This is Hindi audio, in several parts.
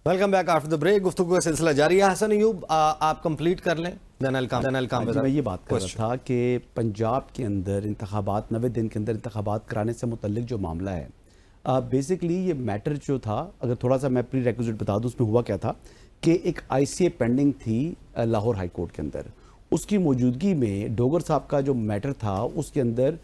Welcome back after the break. गुफ्तगू का सिलसिला जारी है। हसन अयूब, आप कंप्लीट कर लें। मैं ये बात कर रहा था कि पंजाब के अंदर इंतखाबात 90 दिन के अंदर इंतखाबात कराने से मुतल्लिक जो मामला है, बेसिकली ये मैटर जो था, अगर थोड़ा सा मैं प्री रेक्विजिट बता दूं उसमें हुआ क्या था कि एक ICA पेंडिंग थी लाहौर हाई कोर्ट के अंदर। उसकी मौजूदगी में डोगर साहब का जो मैटर था उसके अंदर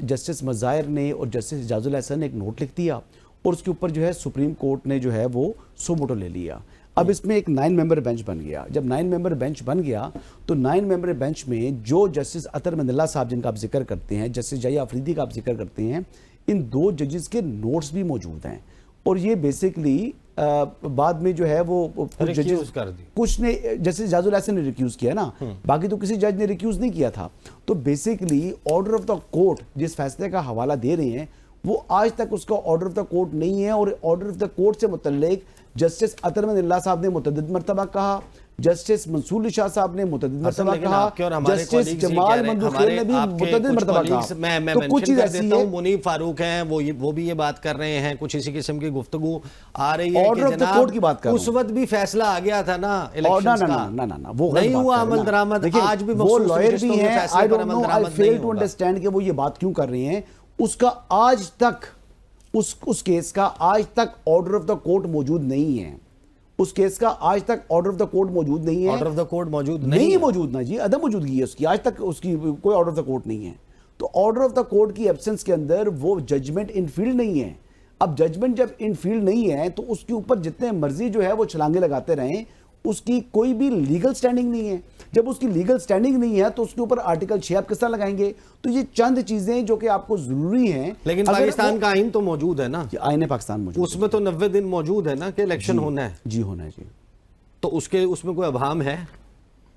जस्टिस मज़ाहिर ने और जस्टिस इजाजुल हसन ने एक नोट लिख दिया और उसके ऊपर जो है सुप्रीम कोर्ट ने जो है वो सो मोटो ले लिया। अब इसमें एक 9 मेंबर बेंच बन गया। जब 9 मेंबर बेंच बन गया तो 9 मेंबर बेंच में जो जस्टिस अतर मंदला साहब जिनका आप जिक्र करते हैं, जस्टिस जया अफरीदी का आप जिक्र करते हैं, इन 2 जजेस के नोट्स भी मौजूद हैं। और ये बेसिकली बाद में जो है वो कुछ जजेस कर दी, कुछ ने जस्टिस इजाजुल हसन ने रिक्यूज किया ना, बाकी तो किसी जज ने रिक्यूज नहीं किया था। तो basically order of the court जिस फैसले का हवाला दे रहे हैं वो आज तक उसका ऑर्डर ऑफ द कोर्ट नहीं है। और ऑर्डर ऑफ द कोर्ट से मुतल्लिक जस्टिस अतर मंदला साहब ने मुतअद्दिद मरतबा कहा, जस्टिस मंसूर शाह साहब ने मुतअद्दिद मरतबा कहा, जस्टिस जमाल मंदूखेल ने भी मुतअद्दिद मरतबा कहा। मैं तो कुछ चीज ऐसी है, मुनीब फारूक हैं, वो भी ये बात कर रहे हैं, कुछ इसी किस्म की गुफ्तगू आ रही है। ऑर्डर ऑफ द कोर्ट की बात कर उस वक्त भी फैसला आ गया था ना इलेक्शंस का, ना वो नहीं हुआ अमल दरामद। आज भी वो लॉयर भी हैं, I don't know, I fail to understand कि वो ये बात क्यों कर रहे हैं। उसका आज तक उस केस का आज तक ऑर्डर ऑफ द कोर्ट मौजूद नहीं है। उस केस का आज तक ऑर्डर ऑफ द कोर्ट मौजूद नहीं है। ऑर्डर ऑफ द कोर्ट मौजूद नहीं मौजूद ना जी, अदम मौजूदगी है उसकी, आज तक उसकी कोई ऑर्डर ऑफ द कोर्ट नहीं है। तो ऑर्डर ऑफ द कोर्ट की एब्सेंस के अंदर वो जजमेंट इन फील्ड नहीं है। अब जजमेंट जब इन फील्ड नहीं है तो उसके ऊपर जितने मर्जी जो है वो छलांगे लगाते रहें, उसकी कोई भी लीगल स्टैंडिंग नहीं है। जब उसकी लीगल स्टैंडिंग नहीं है तो उसके ऊपर आर्टिकल 6 आप किस तरह लगाएंगे? तो ये चंद चीजें जो कि आपको जरूरी हैं। लेकिन पाकिस्तान का आइन तो मौजूद है ना, आइन पाकिस्तान मौजूद, उसमें तो 90 दिन मौजूद है ना कि इलेक्शन होना है। जी होना है जी। तो उसमें कोई अभाम है?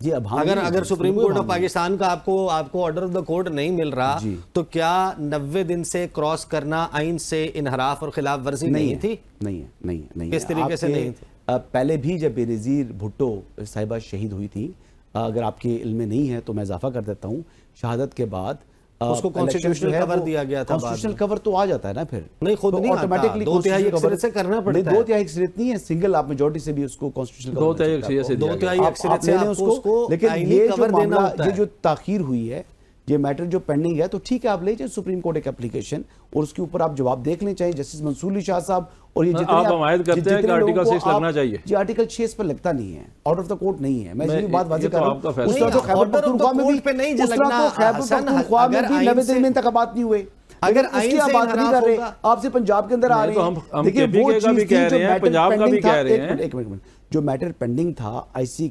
ये अभाम अगर सुप्रीम कोर्ट ऑफ पाकिस्तान का आपको ऑर्डर ऑफ द कोर्ट नहीं मिल रहा तो क्या 90 दिन से क्रॉस करना आइन से इनहराफ और खिलाफ वर्जी नहीं थी? नहीं। किस तरीके से नहीं थी? पहले भी जब बेनज़ीर भुट्टो साहिबा शहीद हुई थी, अगर आपके इल्म में नहीं है तो मैं इजाफा कर देता हूँ, शहादत के बाद उसको कॉन्स्टिट्यूशनल कवर दिया गया था। कॉन्स्टिट्यूशनल कवर तो आ जाता है ना, फिर नहीं खुद नहीं ऑटोमेटिकली 2/3 अक्सरियत से करना पड़ता है। 2/3 अक्सरियत नहीं है, सिंगल आप मेजॉरिटी से भी उसको कॉन्स्टिट्यूशनल 2/3 अक्सरियत से उसको। लेकिन ये जो मामला, ये जो ताखीर हुई है, ये मैटर जो पेंडिंग है, तो ठीक है आप ले जाए सुप्रीम कोर्ट एक एप्लीकेशन और उसके ऊपर आप जवाब देख लें, चाहे जस्टिस मंसूर शाह साहब और ये जितने आप हमायत करते हैं कि आर्टिकल 6 लगना चाहिए। जी आर्टिकल 6 इस पर लगता नहीं है, ऑर्डर ऑफ द कोर्ट नहीं है। मैं ये बात वाज़ेह कर रहा हूं। उस तरह तो खैबर पख्तूनख्वा में भी खैबर पख्तूनख्वा में भी 90 दिन में इंतखाबात नहीं हुए। अगर आइन से बात नहीं कर रहे, आपसे पंजाब के अंदर आ रहे हैं। देखिए वो चीज थी जो पंजाब का भी कह रहे हैं। एक मिनट, जो मैटर पेंडिंग था ICA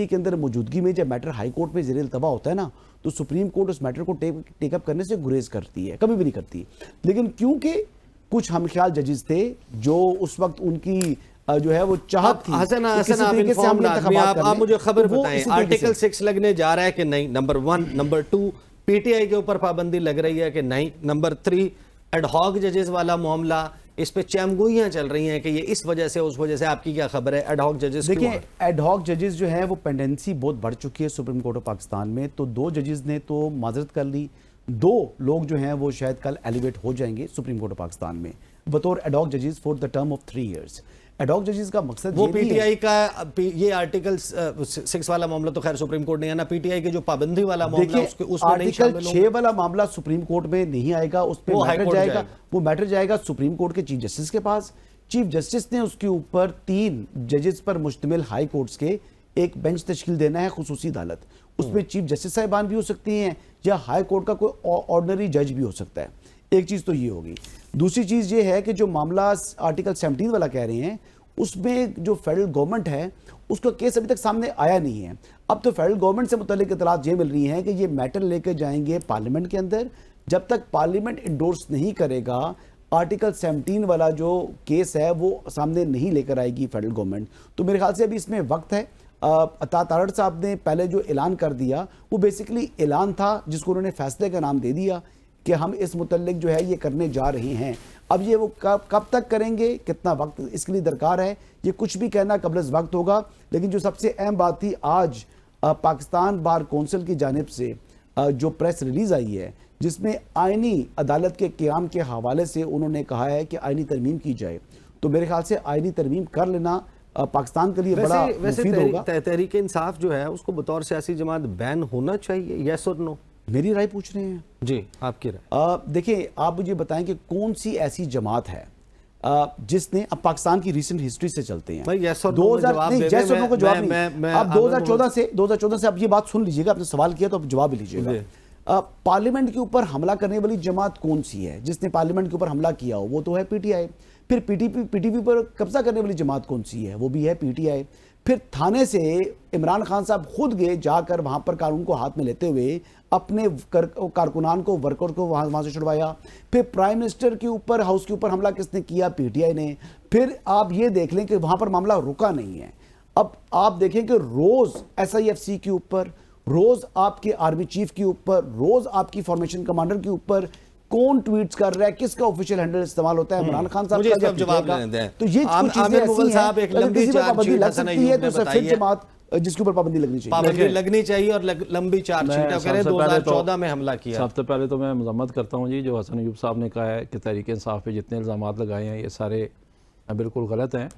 के अंदर मौजूदगी में जब मैटर हाई कोर्ट में ज़ेर इल्तवा होता है ना, तो सुप्रीम कोर्ट उस मैटर को टेकअप करने से गुरेज करती है, कभी भी नहीं करती। लेकिन क्योंकि कुछ हमख्याल जजेस थे जो उस वक्त उनकी जो है वो चाहत थी, हसन आप मुझे खबर बताएं, आर्टिकल 6 लगने जा रहा है कि नहीं? नंबर 1, नंबर 2 PTI के ऊपर पाबंदी लग रही है कि नहीं? नंबर 3 एडहॉक जजेस वाला मामला, इस पे चैमगोइयां चल रही हैं कि ये इस वजह से उस वजह से, आपकी क्या खबर है? एडहॉक जजेस, देखिए एडहॉक जजेस जो है वो पेंडेंसी बहुत बढ़ चुकी है सुप्रीम कोर्ट ऑफ पाकिस्तान में। तो 2 जजेस ने तो माजरत कर ली, 2 लोग जो हैं वो शायद कल एलिवेट हो जाएंगे सुप्रीम कोर्ट ऑफ पाकिस्तान में बतौर एडहॉक जजेस for the term of 3 years. Ad hoc जजेस का मकसद वो PTI का ये आर्टिकल 6 वाला मामला तो खैर सुप्रीम कोर्ट नहीं है ना, PTI के जो पाबंदी वाला मामला उसमें आर्टिकल 6 वाला मामला सुप्रीम कोर्ट में नहीं आएगा, उस पर मैटर जाएगा, वो मैटर जाएगा सुप्रीम कोर्ट के चीफ जस्टिस के पास। चीफ जस्टिस ने उसके ऊपर 3 जजेस पर मुश्तमिल हाई कोर्ट्स के एक बेंच तश्कील देना है, खुसूसी अदालत। उसमें चीफ जस्टिस साहिबान भी हो सकती हैं या हाई कोर्ट का कोई ऑर्डिनरी जज भी हो सकता है। एक चीज़ तो ये होगी। दूसरी चीज़ ये है कि जो मामला आर्टिकल 17 वाला कह रहे हैं, उसमें जो फेडरल गवर्नमेंट है उसका केस अभी तक सामने आया नहीं है। अब तो फेडरल गवर्नमेंट से मुतल्लिक इतलात ये मिल रही हैं कि ये मैटर लेकर जाएंगे पार्लियामेंट के अंदर। जब तक पार्लियामेंट इंडोर्स नहीं करेगा, आर्टिकल 17 वाला जो केस है वो सामने नहीं लेकर आएगी फेडरल गवर्नमेंट। तो मेरे ख्याल से अभी इसमें वक्त है। अता तारड़ साहब ने पहले जो ऐलान कर दिया वो बेसिकली ऐलान था जिसको उन्होंने फैसले का नाम दे दिया कि हम इस मुतल्लिक जो है ये करने जा रहे हैं। अब ये वो कब तक करेंगे, कितना वक्त इसके लिए दरकार है, ये कुछ भी कहना कबल वक्त होगा। लेकिन जो सबसे अहम बात थी, आज पाकिस्तान बार कौंसिल की जानिब से जो प्रेस रिलीज़ आई है जिसमें आइनी अदालत के क़याम के हवाले से उन्होंने कहा है कि आइनी तरमीम की जाए। तो मेरे ख्याल से आईनी तरमीम कर लेना पाकिस्तान के लिए बड़ा मुफीद होगा। तहरीक इंसाफ जो है उसको बतौर सियासी जमात बैन होना चाहिए, यस और नो? मेरी राय पूछ रहे हैं जी, आपकी राय। देखिए, आप मुझे बताएं कि कौन सी ऐसी जमात है जिसने, अब पाकिस्तान की रिसेंट हिस्ट्री से चलते हैं, 2014 को जवाब नहीं, अब 2014 से, अब ये बात सुन लीजिएगा, आपने सवाल किया तो अब जवाब भी लीजिएगा। पार्लियामेंट के ऊपर हमला करने वाली जमात कौन सी है जिसने पार्लियामेंट के ऊपर हमला किया हो? वो तो है पीटीआई। फिर पीटीपी पर कब्जा करने वाली जमात कौन सी है? वो भी है पीटीआई। फिर थाने से इमरान खान साहब खुद गए, जाकर वहां पर कानून को हाथ में लेते हुए अपने कारकुनान को, वर्कर को वहां से छुड़वाया। फिर प्राइम मिनिस्टर के ऊपर, हाउस के ऊपर हमला किसने किया? पीटीआई ने। फिर आप ये देख लें कि वहां पर मामला रुका नहीं है। अब आप देखें कि रोज SIFC के ऊपर, रोज आपके आर्मी चीफ के ऊपर, रोज आपकी फॉर्मेशन कमांडर के ऊपर कौन ट्वीट्स कर रहा है, किसका ऑफिशियल हैंडल इस्तेमाल होता है, इमरान खान साहब का जवाब दें। तो ये कुछ चीजें ऐसी हैं, एक लंबी पाबंदी लग सकती है, तो फिर जमात जिसके ऊपर पाबंदी लगनी चाहिए, पाबंदी लगनी चाहिए और लंबी चार्जशीट करें। 2014 में हमला किया। सबसे पहले तो मैं मजम्मत करता हूँ जी, जो हसन अयूब साहब ने कहा है कि तहरीक इंसाफ पे जितने इल्ज़ामात लगाए हैं ये सारे बिल्कुल गलत हैं।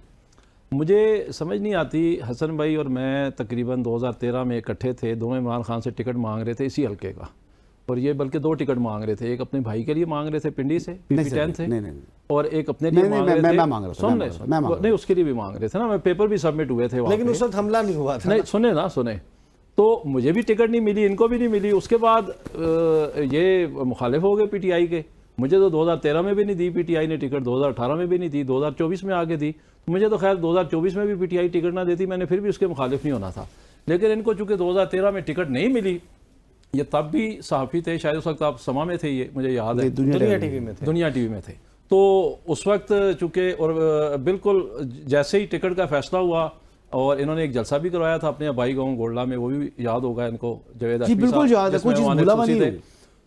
मुझे समझ नहीं आती, हसन भाई और मैं तकरीबन 2013 में इकट्ठे थे, दोनों इमरान खान से टिकट मांग रहे थे इसी हल्के का, और ये बल्कि 2 टिकट मांग रहे थे। एक अपने भाई के लिए मांग रहे थे पिंडी से, PP10 थे, और एक अपने लिए मांग रहे थे। नहीं, उसके लिए भी मांग रहे थे ना, मैं पेपर भी सबमिट हुए थे, लेकिन उस वक्त हमला नहीं हुआ था। नहीं, सुने तो मुझे भी टिकट नहीं मिली, इनको भी नहीं मिली। उसके बाद ये मुखालिफ हो गए PTI के। मुझे तो 2013 में भी नहीं दी PTI ने टिकट, 2018 में भी नहीं दी, 2024 में आगे दी। मुझे तो खैर 2024 में भी PTI टिकट ना देती, मैंने फिर भी उसके मुखालिफ नहीं होना था। लेकिन इनको चूंकि 2013 में टिकट नहीं मिली, ये तब भी सहाफ़ी थे, शायद उस वक्त आप समा में थे, ये मुझे याद है, दुनिया टीवी में थे। तो उस वक्त चूंकि, और बिल्कुल जैसे ही टिकट का फैसला हुआ, और इन्होंने एक जलसा भी करवाया था अपने भाई गाँव गोल्डा में, वो भी याद होगा इनको, जवेद जी बिल्कुल याद है, कुछ भूला नहीं।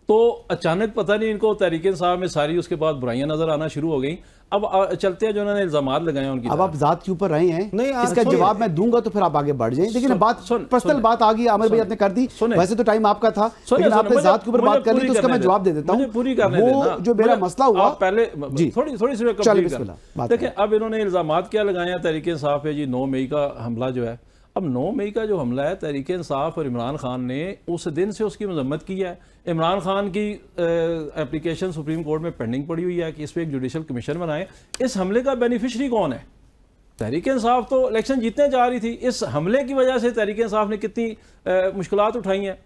तो अचानक पता नहीं इनको तहरीक इंसाफ में सारी उसके बाद बुराइयां नजर आना शुरू हो गई। अब चलते हैं जो उन्होंने इल्जामात लगाए उनकी, अब आप जात के ऊपर रहे हैं, नहीं इसका जवाब मैं दूंगा तो फिर आप आगे बढ़ जाएं। लेकिन बात पर्सनल बात आ गई, आमिर भाई आपने कर दी, वैसे तो टाइम आपका था, लेकिन आपने जात के ऊपर बात कर ली तो उसका मैं जवाब दे देता हूं। पूरी करने देना, जो मेरा मसला हुआ पहले थोड़ी सी कंप्लीट कर। देखिए, अब इन्होंने इल्जामात क्या लगाए हैं तहरीक इंसाफ पे जी, 9 मई का हमला जो है। अब 9 मई का जो हमला है, तहरीक इंसाफ और इमरान खान ने उस दिन से उसकी मजम्मत की है। इमरान खान की एप्लीकेशन सुप्रीम कोर्ट में पेंडिंग पड़ी हुई है कि इस पर एक जुडिशल कमीशन बनाए। इस हमले का बेनिफिशरी कौन है? तहरीक इंसाफ तो इलेक्शन जीतने जा रही थी, इस हमले की वजह से तहरीक इंसाफ ने कितनी मुश्किलात उठाई हैं।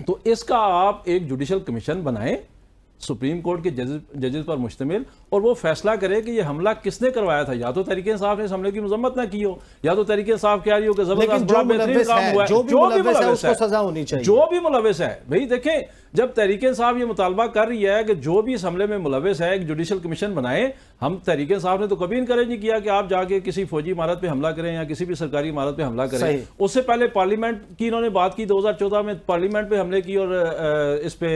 तो इसका आप एक जुडिशल कमीशन बनाएं, सुप्रीम कोर्ट के जजेस पर मुश्तमिल, और वो फैसला करे कि ये हमला किसने करवाया था। या तो तहरीक इंसाफ ने इस हमले की मजम्मत ना की हो, या तो तहरीक इंसाफ कह रही हो कि जबरदस्त बड़ा बेहतरीन काम हुआ है। जो भी मुलव्विस है उसको सजा होनी चाहिए, जो भी मुलव्विस है। भाई देखें, जब तहरीक इंसाफ ये मुतालबा कर रही है कि जो भी इस हमले में मुलव्विस है एक जुडिशल कमीशन बनाए, हम तहरीक इंसाफ ने तो कभी इनकरेज नहीं किया कि आप जाके किसी फौजी इमारत पे हमला करें या किसी भी सरकारी इमारत पे हमला करें। उससे पहले पार्लियामेंट की इन्होंने बात की, 2014 में पार्लियामेंट पे हमले की, और इस पे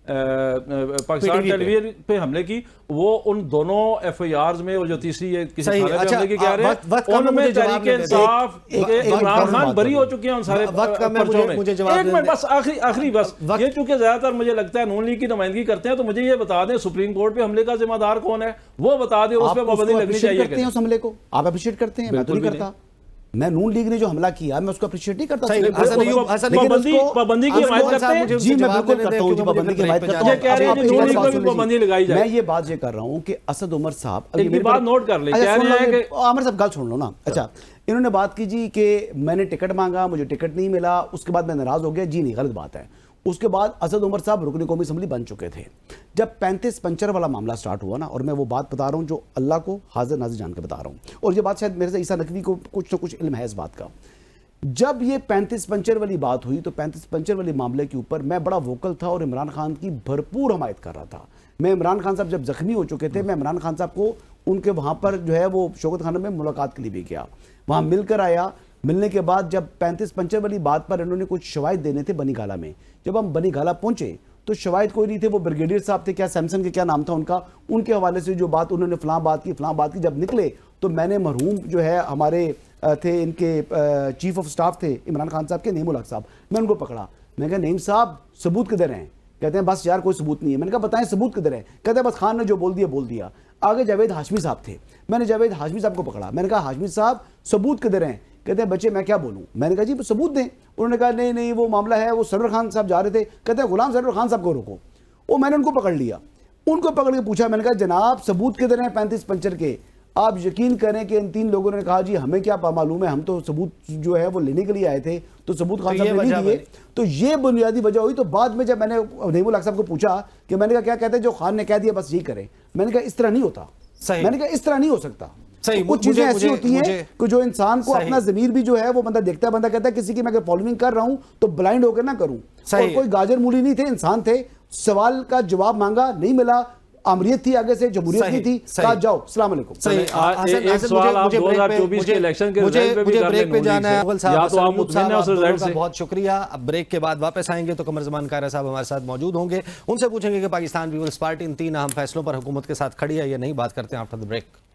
पाकिस्तान टेलीविजन पे हमले की। वो उन दोनों FIRs में, और जो तीसरी है किसी थाने पे हमले की कह रहे हैं, उनमें तहरीक इंसाफ इमरान खान बरी हो चुके हैं उन सारे पर्चों में। एक मिनट बस, आखिरी बस, ये चूंकि ज्यादातर मुझे लगता है नून लीग की नुमाइंदगी करते हैं, तो मुझे ये बता दें सुप्रीम कोर्ट पे हमले का जिम्मेदार कौन है, वो बता दें, उस पर पाबंदी लगनी चाहिए। उस हमले को आप अप्रिशिएट करते हैं? मैं तो नहीं करता। मैं नून लीग ने जो हमला किया मैं उसको अप्रिशिएट नहीं करता। पाबंदी की हिमायत करते हैं जी, मैं बिल्कुल करता हूं, पाबंदी की हिमायत करता हूं। ये कह रहे हैं कि नून लीग को भी पाबंदी लगाई जाए। मैं ये बात ये कर रहा हूं कि असद उमर साहब, एक बात नोट कर ले, कह रहे हैं कि आमिर साहब गल सुन लो ना। अच्छा, इन्होंने बात की जी कि मैंने टिकट मांगा, मुझे टिकट नहीं मिला, उसके बाद मैं नाराज हो गया। जी नहीं, गलत बात है। उसके बाद असद उमर साहब रुकन कौमी असम्बली बन चुके थे। जब 35 पंचर वाला मामला स्टार्ट हुआ ना, और मैं वो बात बता रहा हूँ जो अल्लाह को हाजिर नाजिर जान के बता रहा हूँ, और ये बात शायद मेरे से ईसा नकवी को कुछ ना कुछ इल्म है इस बात का। जब ये 35 पंचर वाली बात हुई तो 35 पंचर वाले मामले के ऊपर मैं बड़ा वोकल था और इमरान खान की भरपूर हमायत कर रहा था। मैं इमरान खान साहब जब जख्मी हो चुके थे, मैं इमरान खान साहब को उनके वहाँ पर जो है वो शौकत खाना में मुलाकात के लिए भी गया, वहाँ मिलकर आया। मिलने के बाद जब 35 पंचर वाली बात पर इन्होंने कुछ शवाहिद देने थे बनी गाला में, जब हम बनी गाला पहुंचे तो शवाहिद कोई नहीं थे, वो ब्रिगेडियर साहब थे, क्या सैमसन के क्या नाम था उनका, उनके हवाले से जो बात उन्होंने फलां बात की। जब निकले तो मैंने मरहूम जो है हमारे थे, इनके चीफ ऑफ स्टाफ थे इमरान खान साहब के, नईम उल हक साहब, मैं उनको पकड़ा। मैं कहा नईम साहब सबूत किधर हैं? कहते हैं बस यार कोई सबूत नहीं है। मैंने कहा बताएं सबूत किधर है? कहते हैं बस खान ने जो बोल दिया बोल दिया। आगे जावेद हाशमी साहब थे, मैंने जावेद हाशमी साहब को पकड़ा, मैंने कहा हाशमी साहब सबूत किधर हैं? कहते हैं बच्चे मैं क्या बोलूं? मैंने कहा जी सबूत दें। उन्होंने कहा नहीं नहीं वो मामला है, वो सरवर खान साहब जा रहे थे, कहते हैं गुलाम सरवर खान साहब को रोको। वो मैंने उनको पकड़ लिया, उनको पकड़ के पूछा, मैंने कहा जनाब सबूत किधर हैं 35 पंचर के? आप यकीन करें कि इन 3 लोगों ने कहा जी हमें क्या मालूम है, हम तो सबूत जो है वो लेने के लिए आए थे, तो सबूत खान साहब ने नहीं दिए। तो ये बुनियादी वजह हुई। तो बाद में जब मैंने नईमुल हक साहब को पूछा कि मैंने कहा क्या कहते हैं जो खान ने कह दिया बस यही करें, मैंने कहा इस तरह नहीं होता, मैंने कहा इस तरह नहीं हो सकता। सही, कुछ चीजें ऐसी होती हैं कि जो इंसान को अपना ज़मीर भी जो है वो बंदा देखता है, बंदा कहता है किसी की मैं अगर फॉलोइंग कर रहा हूं तो ब्लाइंड होकर ना करूं। और कोई गाजर मूली नहीं थे, इंसान थे, सवाल का जवाब मांगा नहीं मिला, आमरीत थी आगे से, जमहूरियत नहीं थी, कहा जाओ अस्सलाम वालेकुम। एक सवाल आप 2024 के इलेक्शन के रिजल्ट पे भी कर ब्रेक पे जाना है। या तो आप मुतमईन हैं उस रिजल्ट से। बहुत शुक्रिया। अब ब्रेक के बाद वापस आएंगे तो कमर ज़मान कायरा साहब हमारे साथ मौजूद होंगे, उनसे पूछेंगे कि पाकिस्तान पीपल्स पार्टी इन 3 अहम फैसलों पर हुकूमत के साथ खड़ी है या नहीं। बात करते हैं आफ्टर द ब्रेक।